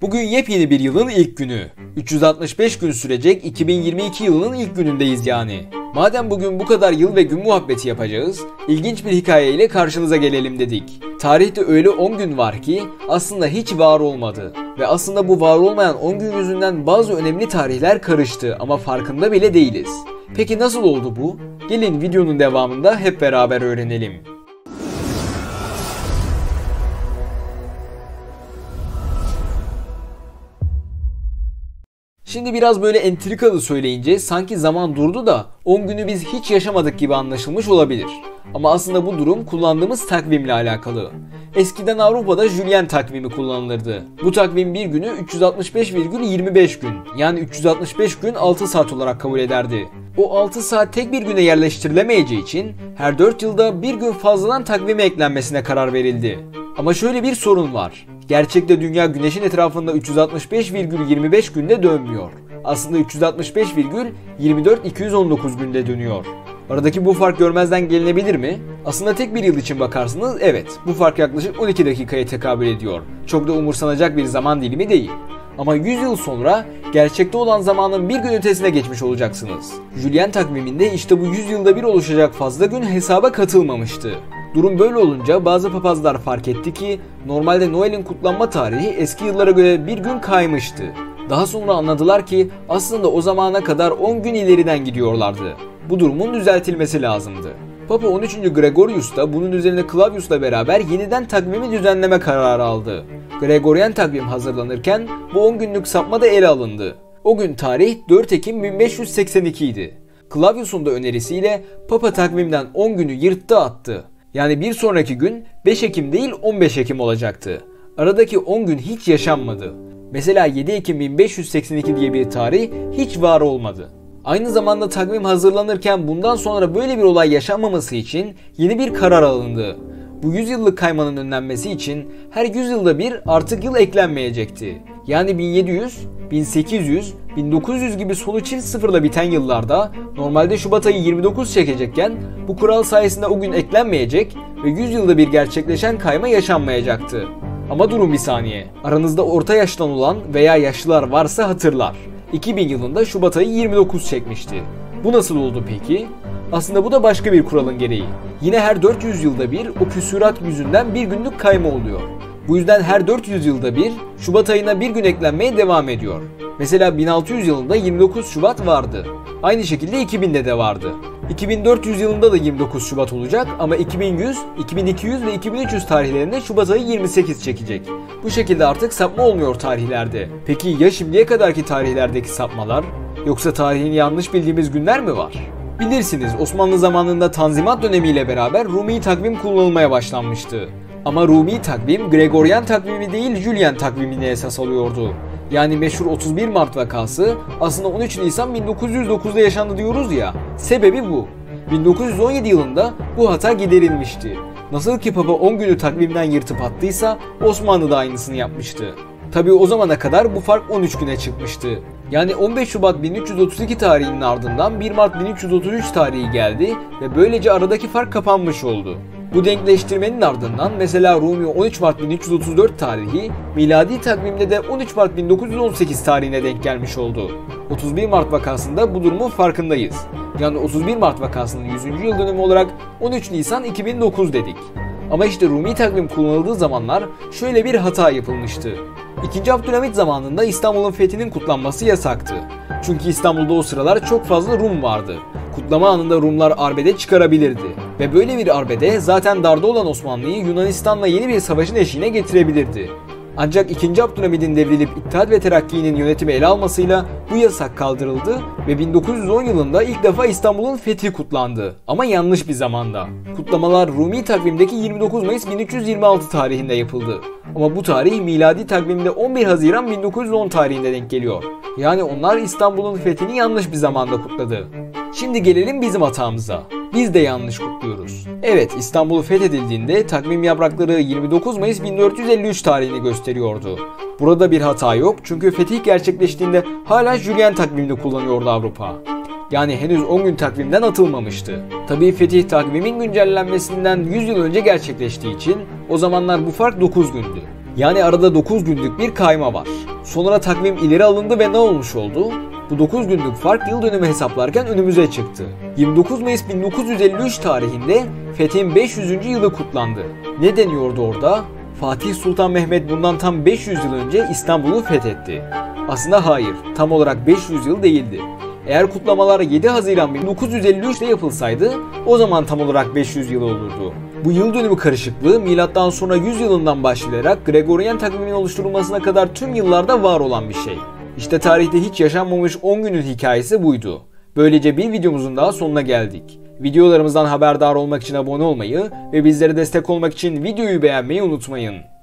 Bugün yepyeni bir yılın ilk günü. 365 gün sürecek 2022 yılının ilk günündeyiz yani. Madem bugün bu kadar yıl ve gün muhabbeti yapacağız, ilginç bir hikayeyle karşınıza gelelim dedik. Tarihte öyle 10 gün var ki aslında hiç var olmadı. Ve aslında bu var olmayan 10 gün yüzünden bazı önemli tarihler karıştı ama farkında bile değiliz. Peki nasıl oldu bu? Gelin videonun devamında hep beraber öğrenelim. Şimdi biraz böyle entrikalı söyleyince sanki zaman durdu da 10 günü biz hiç yaşamadık gibi anlaşılmış olabilir. Ama aslında bu durum kullandığımız takvimle alakalı. Eskiden Avrupa'da Julian takvimi kullanılırdı. Bu takvim bir günü 365,25 gün, yani 365 gün 6 saat olarak kabul ederdi. O 6 saat tek bir güne yerleştirilemeyeceği için her 4 yılda bir gün fazladan takvime eklenmesine karar verildi. Ama şöyle bir sorun var. Gerçekte dünya güneşin etrafında 365,25 günde dönmüyor. Aslında 365,24219 günde dönüyor. Aradaki bu fark görmezden gelinebilir mi? Aslında tek bir yıl için bakarsanız evet, bu fark yaklaşık 12 dakikaya tekabül ediyor. Çok da umursanacak bir zaman dilimi değil. Ama 100 yıl sonra gerçekte olan zamanın bir gün ötesine geçmiş olacaksınız. Julian takviminde işte bu 100 yılda bir oluşacak fazla gün hesaba katılmamıştı. Durum böyle olunca bazı papazlar fark etti ki normalde Noel'in kutlanma tarihi eski yıllara göre bir gün kaymıştı. Daha sonra anladılar ki aslında o zamana kadar 10 gün ileriden gidiyorlardı. Bu durumun düzeltilmesi lazımdı. Papa 13. Gregorius da bunun üzerine Clavius'la beraber yeniden takvimi düzenleme kararı aldı. Gregorian takvim hazırlanırken bu 10 günlük sapma da ele alındı. O gün tarih 4 Ekim 1582 idi. Clavius'un da önerisiyle Papa takvimden 10 günü yırttı attı. Yani bir sonraki gün 5 Ekim değil 15 Ekim olacaktı. Aradaki 10 gün hiç yaşanmadı. Mesela 7 Ekim 1582 diye bir tarih hiç var olmadı. Aynı zamanda takvim hazırlanırken bundan sonra böyle bir olay yaşanmaması için yeni bir karar alındı. Bu 100 yıllık kaymanın önlenmesi için her 100 yılda bir artık yıl eklenmeyecekti. Yani 1700, 1800, 1900 gibi sonu çift sıfırla biten yıllarda normalde Şubat ayı 29 çekecekken bu kural sayesinde o gün eklenmeyecek ve 100 yılda bir gerçekleşen kayma yaşanmayacaktı. Ama durun bir saniye. Aranızda orta yaştan olan veya yaşlılar varsa hatırlar. 2000 yılında Şubat ayı 29 çekmişti. Bu nasıl oldu peki? Aslında bu da başka bir kuralın gereği. Yine her 400 yılda bir o küsurat yüzünden bir günlük kayma oluyor. Bu yüzden her 400 yılda bir Şubat ayına bir gün eklenmeye devam ediyor. Mesela 1600 yılında 29 Şubat vardı. Aynı şekilde 2000'de de vardı. 2400 yılında da 29 Şubat olacak ama 2100, 2200 ve 2300 tarihlerinde Şubat ayı 28 çekecek. Bu şekilde artık sapma olmuyor tarihlerde. Peki ya şimdiye kadarki tarihlerdeki sapmalar? Yoksa tarihini yanlış bildiğimiz günler mi var? Bilirsiniz Osmanlı zamanında Tanzimat dönemiyle beraber Rumi takvim kullanılmaya başlanmıştı. Ama Rumi takvim Gregorian takvimi değil Julian takvimini esas alıyordu. Yani meşhur 31 Mart vakası aslında 13 Nisan 1909'da yaşandı diyoruz ya. Sebebi bu. 1917 yılında bu hata giderilmişti. Nasıl ki Papa 10 günü takvimden yırtıp attıysa Osmanlı da aynısını yapmıştı. Tabi o zamana kadar bu fark 13 güne çıkmıştı. Yani 15 Şubat 1332 tarihinin ardından 1 Mart 1333 tarihi geldi ve böylece aradaki fark kapanmış oldu. Bu denkleştirmenin ardından mesela Rumi 13 Mart 1334 tarihi miladi takvimde de 13 Mart 1918 tarihine denk gelmiş oldu. 31 Mart vakasında bu durumun farkındayız. Yani 31 Mart vakasının 100. yıl dönümü olarak 13 Nisan 2009 dedik. Ama işte Rumi takvim kullanıldığı zamanlar şöyle bir hata yapılmıştı. 2. Abdülhamit zamanında İstanbul'un fethinin kutlanması yasaktı. Çünkü İstanbul'da o sıralar çok fazla Rum vardı. Kutlama anında Rumlar arbede çıkarabilirdi. Ve böyle bir arbede zaten darda olan Osmanlı'yı Yunanistan'la yeni bir savaşın eşiğine getirebilirdi. Ancak 2. Abdülhamid'in devrilip İttihat ve Terakki'nin yönetimi ele almasıyla bu yasak kaldırıldı ve 1910 yılında ilk defa İstanbul'un fethi kutlandı. Ama yanlış bir zamanda. Kutlamalar Rumi takvimdeki 29 Mayıs 1326 tarihinde yapıldı. Ama bu tarih miladi takvimde 11 Haziran 1910 tarihinde denk geliyor. Yani onlar İstanbul'un fethini yanlış bir zamanda kutladı. Şimdi gelelim bizim hatamıza. Biz de yanlış kutluyoruz. Evet, İstanbul fethedildiğinde takvim yaprakları 29 Mayıs 1453 tarihini gösteriyordu. Burada bir hata yok çünkü fetih gerçekleştiğinde hala Julian takvimini kullanıyordu Avrupa. Yani henüz 10 gün takvimden atılmamıştı. Tabii fetih takvimin güncellenmesinden 100 yıl önce gerçekleştiği için o zamanlar bu fark 9 gündü. Yani arada 9 günlük bir kayma var. Sonra takvim ileri alındı ve ne olmuş oldu? Bu 9 günlük fark yıl dönümü hesaplarken önümüze çıktı. 29 Mayıs 1953 tarihinde Fetih'in 500. yılı kutlandı. Ne deniyordu orada? Fatih Sultan Mehmet bundan tam 500 yıl önce İstanbul'u fethetti. Aslında hayır, tam olarak 500 yıl değildi. Eğer kutlamalar 7 Haziran 1953'te yapılsaydı o zaman tam olarak 500 yıl olurdu. Bu yıl dönümü karışıklığı milattan sonra 100 yılından başlayarak Gregorian takvimin oluşturulmasına kadar tüm yıllarda var olan bir şey. İşte tarihte hiç yaşanmamış 10 günün hikayesi buydu. Böylece bir videomuzun daha sonuna geldik. Videolarımızdan haberdar olmak için abone olmayı ve bizlere destek olmak için videoyu beğenmeyi unutmayın.